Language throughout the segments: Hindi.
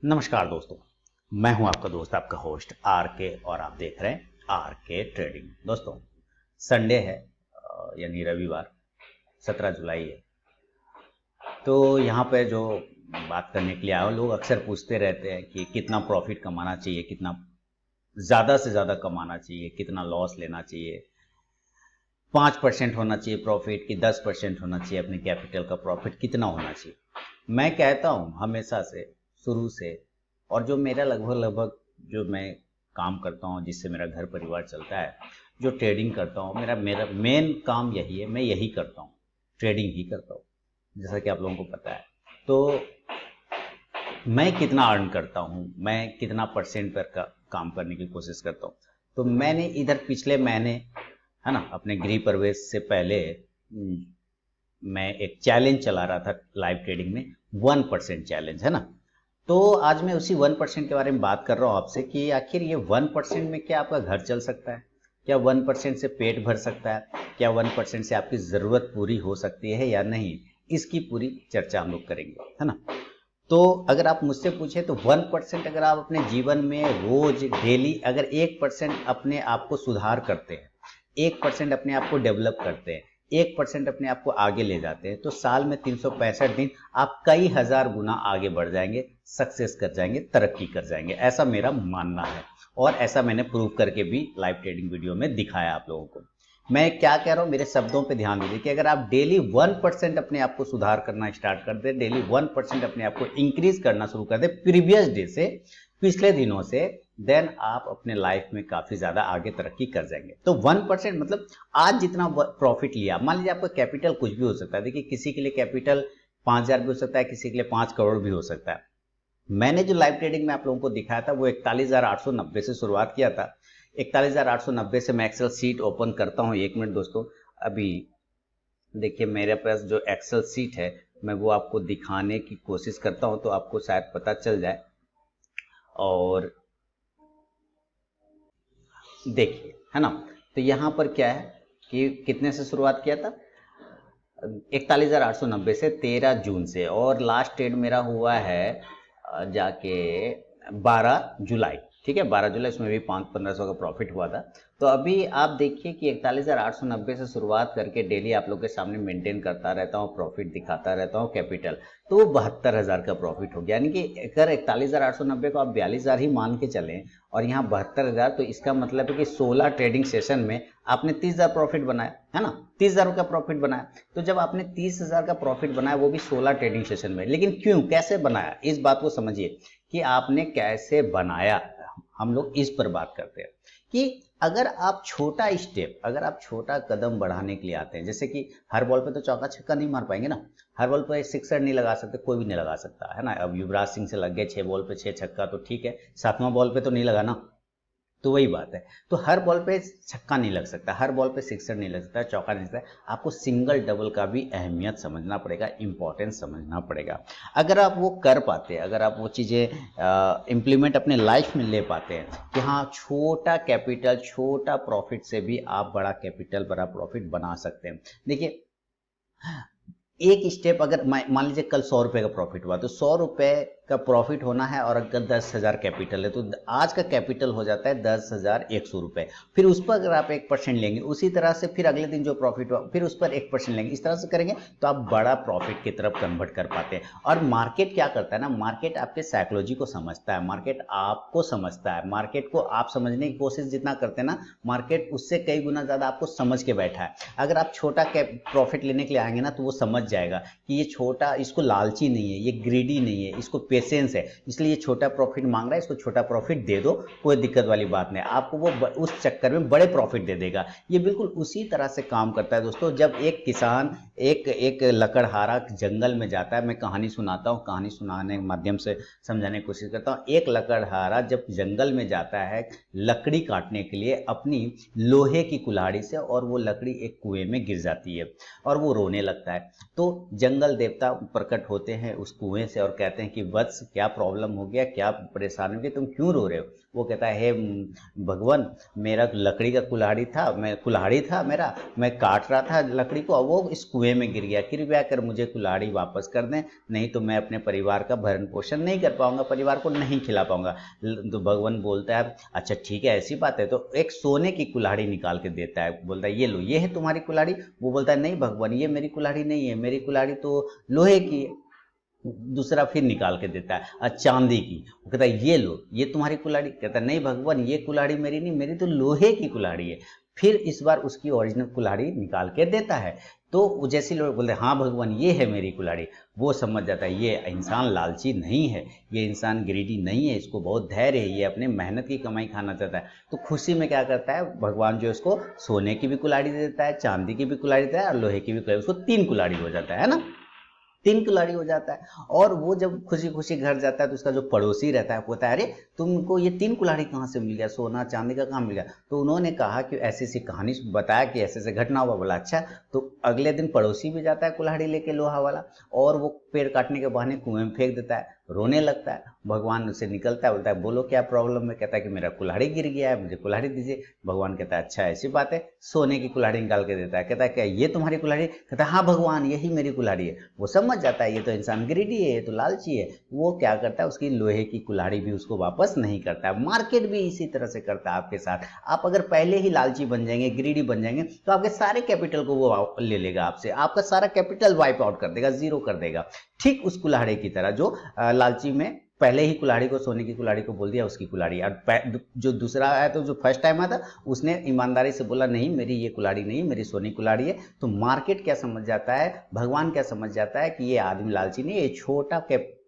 नमस्कार दोस्तों, मैं हूं आपका दोस्त, आपका होस्ट आर के, और आप देख रहे हैं आर के ट्रेडिंग। दोस्तों, संडे है, यानी रविवार, 17 जुलाई है। तो यहाँ पे जो बात करने के लिए आए लोग अक्सर पूछते रहते हैं कि कितना प्रॉफिट कमाना चाहिए, कितना ज़्यादा से ज़्यादा कमाना चाहिए, कितना लॉस लेना चाहिए, 5% होना चाहिए प्रॉफिट कि 10% होना चाहिए, अपने कैपिटल का प्रॉफिट कितना होना चाहिए। मैं कहता हूँ हमेशा से, शुरू से, और जो मेरा लगभग जो मैं काम करता हूँ, जिससे मेरा घर परिवार चलता है, जो ट्रेडिंग करता हूँ, मेरा मेरा मेन काम यही है, मैं यही करता हूँ, ट्रेडिंग ही करता हूँ, जैसा कि आप लोगों को पता है। तो मैं कितना अर्न करता हूँ, मैं कितना परसेंट पर काम करने की कोशिश करता हूँ। तो मैंने इधर पिछले महीने, है ना, अपने गृह प्रवेश से पहले मैं एक चैलेंज चला रहा था लाइव ट्रेडिंग में, 1% चैलेंज, है ना। तो आज मैं उसी 1% के बारे में बात कर रहा हूँ आपसे कि आखिर ये 1% में क्या आपका घर चल सकता है, क्या 1% से पेट भर सकता है, क्या 1% से आपकी ज़रूरत पूरी हो सकती है या नहीं, इसकी पूरी चर्चा हम लोग करेंगे, है ना। तो अगर आप मुझसे पूछे तो 1% अगर आप अपने जीवन में रोज डेली अगर 1% अपने आप को सुधार करते हैं, 1% अपने आप को डेवलप करते हैं, 1% अपने आप को आगे ले जाते हैं, तो साल में 365 दिन आप कई हजार गुना आगे बढ़ जाएंगे, सक्सेस कर जाएंगे, तरक्की कर जाएंगे। ऐसा मेरा मानना है, और ऐसा मैंने प्रूव करके भी लाइव ट्रेडिंग वीडियो में दिखाया आप लोगों को। मैं क्या कह रहा हूं, मेरे शब्दों पे ध्यान दीजिए कि अगर आप डेली 1% अपने आप को सुधार करना स्टार्ट कर दे, डेली 1% अपने आप को इंक्रीज करना शुरू कर दे प्रीवियस डे से, पिछले दिनों से, देन आप अपने लाइफ में काफी ज्यादा आगे तरक्की कर जाएंगे। तो 1% मतलब आज जितना प्रॉफिट लिया, मान लीजिए आपका कैपिटल कुछ भी हो सकता है। देखिए, किसी के लिए कैपिटल 5,000 भी हो सकता है, किसी के लिए 5 करोड़ भी हो सकता है। मैंने जो लाइव ट्रेडिंग में आप लोगों को दिखाया था वो 41,890 से शुरुआत किया था। 41,890 से मैं एक्सेल सीट ओपन करता हूं। 1 मिनट दोस्तों, अभी देखिए मेरे पास जो एक्सेल सीट है मैं वो आपको दिखाने की कोशिश करता हूं, तो आपको शायद पता चल जाए। और देखिए, है ना, तो यहां पर क्या है कि कितने से शुरुआत किया था, 41,890 से 13 जून से, और लास्ट ट्रेड मेरा हुआ है जाके 12 जुलाई। ठीक है, 12 जुलाई, इसमें भी 500-1500 का प्रॉफिट हुआ था। तो अभी आप देखिए कि 41,890 से शुरुआत करके डेली आप लोग के सामने मेंटेन करता रहता हूँ, प्रॉफिट दिखाता रहता हूँ कैपिटल, तो वो 72,000 का प्रॉफिट हो गया। यानी कि अगर 41,890 को आप 42,000 ही मान के चलें और यहाँ 72,000, तो इसका मतलब है कि 16 ट्रेडिंग सेशन में आपने 30,000 प्रॉफिट बनाया, है ना, 30,000 का प्रॉफिट बनाया। तो जब आपने 30,000 का प्रॉफिट बनाया, वो भी 16 ट्रेडिंग सेशन में, लेकिन क्यों, कैसे बनाया, इस बात को समझिए कि आपने कैसे बनाया। हम लोग इस पर बात करते हैं कि अगर आप छोटा स्टेप, अगर आप छोटा कदम बढ़ाने के लिए आते हैं, जैसे कि हर बॉल पे तो चौका छक्का नहीं मार पाएंगे ना, हर बॉल पे सिक्सर नहीं लगा सकते, कोई भी नहीं लगा सकता, है ना। अब युवराज सिंह से लग गए 6 बॉल पे 6 छक्का, तो ठीक है, 7वां बॉल पे तो नहीं लगा ना। तो वही बात है, तो हर बॉल पे छक्का नहीं लग सकता, हर बॉल पे सिक्सर नहीं लग सकता, चौका नहीं लगता। आपको सिंगल डबल का भी अहमियत समझना पड़ेगा, इंपॉर्टेंस समझना पड़ेगा। अगर आप वो कर पाते हैं, अगर आप वो चीज़ें इम्प्लीमेंट अपने लाइफ में ले पाते हैं कि हाँ, छोटा कैपिटल, छोटा प्रॉफिट से भी आप बड़ा कैपिटल, बड़ा प्रॉफिट बना सकते हैं। देखिए, एक स्टेप, अगर मान लीजिए कल 100 रुपए का प्रॉफिट हुआ, तो 100 रुपए का प्रॉफिट होना है, और अगर 10,000 कैपिटल है, तो आज का कैपिटल हो जाता है 10,100 रुपए। फिर उस पर अगर आप 1% लेंगे, उसी तरह से फिर अगले दिन जो प्रॉफिट हुआ फिर उस पर 1% लेंगे, इस तरह से करेंगे तो आप बड़ा प्रॉफिट की तरफ कन्वर्ट कर पाते हैं। और मार्केट क्या करता है ना, मार्केट आपके साइकोलॉजी को समझता है, मार्केट आपको समझता है, मार्केट को आप समझने की कोशिश जितना करते हैं ना, मार्केट उससे कई गुना ज्यादा आपको समझ के बैठा है। अगर आप छोटा प्रॉफिट लेने के लिए आएंगे ना, तो वो समझ जाएगा कि ये छोटा, इसको लालची नहीं है, ये ग्रीडी नहीं है, इसको पेशेंस है, इसलिए ये छोटा प्रॉफिट मांग रहा है, इसको छोटा प्रॉफिट दे दो, कोई दिक्कत वाली बात नहीं। आपको वो उस चक्कर में बड़े प्रॉफिट दे देगा। ये बिल्कुल उसी तरह से काम करता है दोस्तों। जब एक किसान एक लकड़हारा जंगल में जाता है, मैं कहानी सुनाता हूँ, कहानी सुनाने के माध्यम से समझाने की कोशिश करता हूँ। एक लकड़हारा जब जंगल में जाता है लकड़ी काटने के लिए अपनी लोहे की कुल्हाड़ी से, और वो लकड़ी एक कुएं में गिर जाती है और वो रोने लगता है। तो जंगल देवता प्रकट होते हैं उस कुएं से और कहते हैं कि वत्स, वत्स क्या प्रॉब्लम हो गया, क्या परेशानी हो गई, तुम क्यों रो रहे हो? वो कहता है हे भगवान, मेरा लकड़ी का कुल्हाड़ी था मेरा, मैं काट रहा था लकड़ी को, अब वो इस कुएं में गिर गया, कृपया कर मुझे कुल्हाड़ी वापस कर दें, नहीं तो मैं अपने परिवार का भरण पोषण नहीं कर पाऊंगा, परिवार को नहीं खिला पाऊंगा। तो भगवान बोलता है अच्छा ठीक है ऐसी बात है, तो एक सोने की कुल्हाड़ी निकाल के देता है, बोलता है ये लो, ये है तुम्हारी कुल्हाड़ी। वो बोलता है नहीं भगवान, ये मेरी कुल्हाड़ी नहीं है, मेरी कुल्हाड़ी तो लोहे की है। दूसरा फिर निकाल के देता है चांदी की। वो कहता है ये लो, ये तुम्हारी कुल्हाड़ी। कहता है नहीं भगवान, ये कुल्हाड़ी मेरी नहीं, मेरी तो लोहे की कुल्हाड़ी है। फिर इस बार उसकी ओरिजिनल कुल्हाड़ी निकाल के देता है। तो जैसे लोग बोलते हैं हाँ भगवान ये है मेरी कुल्हाड़ी, वो समझ जाता है ये इंसान लालची नहीं है, ये इंसान ग्रीडी नहीं है, इसको बहुत धैर्य है, ये अपने मेहनत की कमाई खाना चाहता है। तो खुशी में क्या करता है भगवान, जो इसको सोने की भी कुल्हाड़ी दे देता है, चांदी की भी कुल्हाड़ी देता है और लोहे की भी कुल्हाड़ी, उसको 3 कुल्हाड़ी हो जाता है ना, 3 कुल्हाड़ी हो जाता है। और वो जब खुशी खुशी घर जाता है तो उसका जो पड़ोसी रहता है कहता है अरे तुमको ये 3 कुल्हाड़ी कहाँ से मिल गया, सोना चांदी का कहाँ मिल गया? तो उन्होंने कहा कि ऐसी ऐसी कहानी बताया कि ऐसे ऐसे घटना हुआ। बोला अच्छा। तो अगले दिन पड़ोसी भी जाता है कुल्हाड़ी लेके लोहा वाला, और वो पेड़ काटने के बहाने कुएं में फेंक देता है, रोने लगता है। भगवान उसे निकलता है, बोलता है बोलो क्या प्रॉब्लम है? कहता है कि मेरा कुल्हाड़ी गिर गया है, मुझे कुल्हाड़ी दीजिए। भगवान कहता है अच्छा ऐसी बात है, सोने की कुल्हाड़ी निकाल के देता है। कहता है क्या ये तुम्हारी कुल्हाड़ी? कहता है हाँ भगवान यही मेरी कुल्हाड़ी है। वो समझ जाता है ये तो इंसान ग्रीडी है, ये तो लालची है। वो क्या करता है उसकी लोहे की कुल्हाड़ी भी उसको वापस नहीं करता है। मार्केट भी इसी तरह से करता है आपके साथ। आप अगर पहले ही लालची बन जाएंगे, ग्रीडी बन जाएंगे, तो आपके सारे कैपिटल को वो ले लेगा आपसे, आपका सारा कैपिटल वाइप आउट कर देगा, जीरो कर देगा। ठीक उस कुल्हाड़ी की तरह जो लालची में पहले ही कुल्हाड़ी को, सोने की कुल्हाड़ी को बोल दिया उसकी कुल्हाड़ी। और जो दूसरा आया तो जो फर्स्ट टाइम आया था उसने ईमानदारी से बोला नहीं मेरी ये कुल्हाड़ी नहीं, मेरी सोनी कुल्हाड़ी है। तो मार्केट क्या समझ जाता है, भगवान क्या समझ जाता है कि ये आदमी लालची नहीं, ये छोटा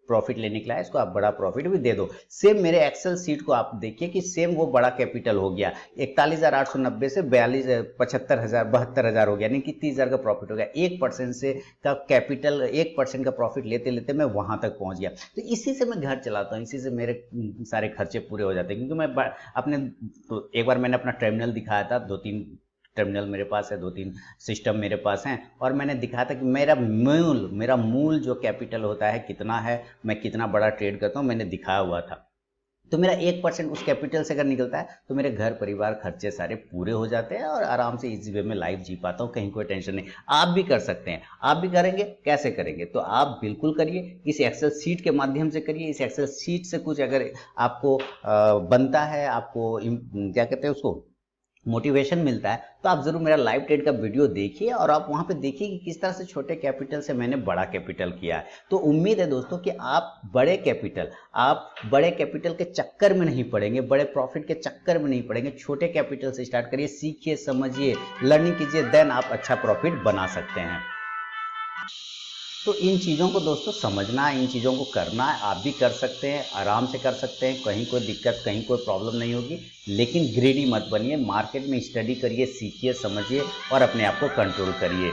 प्रॉफिट लेने के लिए इसको आप बड़ा प्रॉफिट भी दे दो। सेम मेरे एक्सेल सीट को आप देखिए कि सेम वो बड़ा कैपिटल हो गया, 41,890 से 75,000 हो गया, यानी कि 30,000 का प्रॉफिट हो गया। 1% से का कैपिटल, 1% का प्रॉफिट लेते लेते मैं वहां तक पहुंच गया। तो इसी से मैं घर चलाता हूँ, इसी से मेरे सारे खर्चे पूरे हो जाते हैं। क्योंकि मैं अपने, तो एक बार मैंने अपना टर्मिनल दिखाया था, 2-3 टर्मिनल मेरे पास है, 2-3 सिस्टम मेरे पास हैं, और मैंने दिखाया था कि मेरा मूल जो कैपिटल होता है कितना है, मैं कितना बड़ा ट्रेड करता हूँ, मैंने दिखाया हुआ था। तो मेरा 1% उस कैपिटल से अगर निकलता है तो मेरे घर परिवार खर्चे सारे पूरे हो जाते हैं और आराम से इजी वे में लाइफ जी पाता हूँ, कहीं कोई टेंशन नहीं। आप भी कर सकते हैं, आप भी करेंगे। कैसे करेंगे? तो आप बिल्कुल करिए, इस एक्सेल सीट के माध्यम से करिए। इस एक्सेल सीट से कुछ अगर आपको बनता है, आपको क्या कहते हैं उसको, मोटिवेशन मिलता है, तो आप जरूर मेरा लाइव ट्रेड का वीडियो देखिए और आप वहां पे देखिए कि किस तरह से छोटे कैपिटल से मैंने बड़ा कैपिटल किया है। तो उम्मीद है दोस्तों कि आप बड़े कैपिटल के चक्कर में नहीं पड़ेंगे, बड़े प्रॉफिट के चक्कर में नहीं पड़ेंगे। छोटे कैपिटल से स्टार्ट करिए, सीखिए, समझिए, लर्निंग कीजिए, देन आप अच्छा प्रॉफिट बना सकते हैं। तो इन चीज़ों को दोस्तों समझना है, इन चीज़ों को करना है। आप भी कर सकते हैं, आराम से कर सकते हैं, कहीं कोई दिक्कत, कहीं कोई प्रॉब्लम नहीं होगी। लेकिन ग्रीडी मत बनिए, मार्केट में स्टडी करिए, सीखिए, समझिए और अपने आप को कंट्रोल करिए।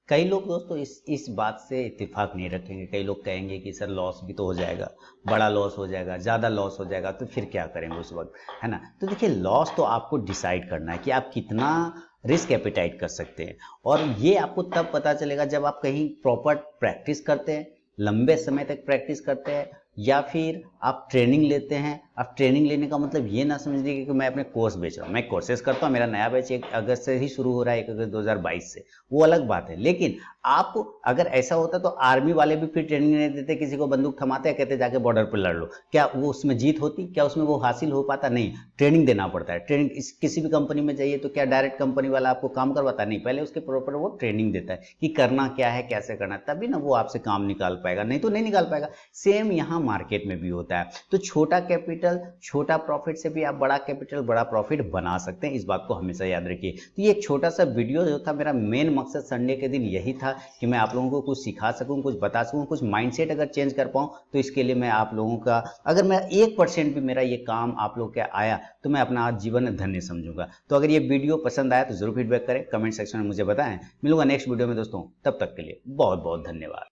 कई लोग दोस्तों इस बात से इत्तेफाक नहीं रखेंगे। कई लोग कहेंगे कि सर लॉस भी तो हो जाएगा, बड़ा लॉस हो जाएगा, ज़्यादा लॉस हो जाएगा, तो फिर क्या करेंगे उस वक्त, है ना? तो देखिए लॉस तो आपको डिसाइड करना है कि आप कितना रिस्क एपिटाइट कर सकते हैं। और ये आपको तब पता चलेगा जब आप कहीं प्रॉपर प्रैक्टिस करते हैं, लंबे समय तक प्रैक्टिस करते हैं, या फिर आप ट्रेनिंग लेते हैं। आप ट्रेनिंग लेने का मतलब ये ना समझ लीजिए कि मैं अपने कोर्स बेच रहा हूँ। मैं कोर्सेज करता हूँ, मेरा नया बैच 1 अगस्त से ही शुरू हो रहा है, 1 अगस्त 2022 से, वो अलग बात है। लेकिन आप अगर ऐसा होता तो आर्मी वाले भी फिर ट्रेनिंग नहीं देते, किसी को बंदूक थमाते, कहते जाके बॉर्डर पर लड़ लो। क्या वो उसमें जीत होती? क्या उसमें वो हासिल हो पाता? नहीं। ट्रेनिंग देना पड़ता है। ट्रेनिंग किसी भी कंपनी में जाइए तो क्या डायरेक्ट कंपनी वाला आपको काम करवाता? नहीं, पहले उसके प्रॉपर वो ट्रेनिंग देता है कि करना क्या है, कैसे करना है, तभी ना वो आपसे काम निकाल पाएगा, नहीं तो नहीं निकाल पाएगा। सेम यहाँ मार्केट में भी होता है। तो छोटा कैपिटल, छोटा प्रॉफिट से भी आप बड़ा कैपिटल, बड़ा प्रॉफिट बना सकते हैं। इस बात को हमेशा याद रखिए। तो ये एक छोटा सा वीडियो जो था, मेरा मेन मकसद संडे के दिन यही था कि मैं आप लोगों को कुछ सिखा सकूं, कुछ बता सकूं, कुछ माइंडसेट अगर चेंज कर पाऊं, तो इसके लिए मैं आप लोगों का, अगर मैं 1% भी मेरा ये काम आप लोग के आया तो मैं अपना आज जीवन धन्य समझूंगा। तो अगर ये वीडियो पसंद आया तो जरूर फीडबैक करें, कमेंट सेक्शन में मुझे बताएं। मिलूंगा नेक्स्ट वीडियो में दोस्तों, तब तक के लिए बहुत बहुत धन्यवाद।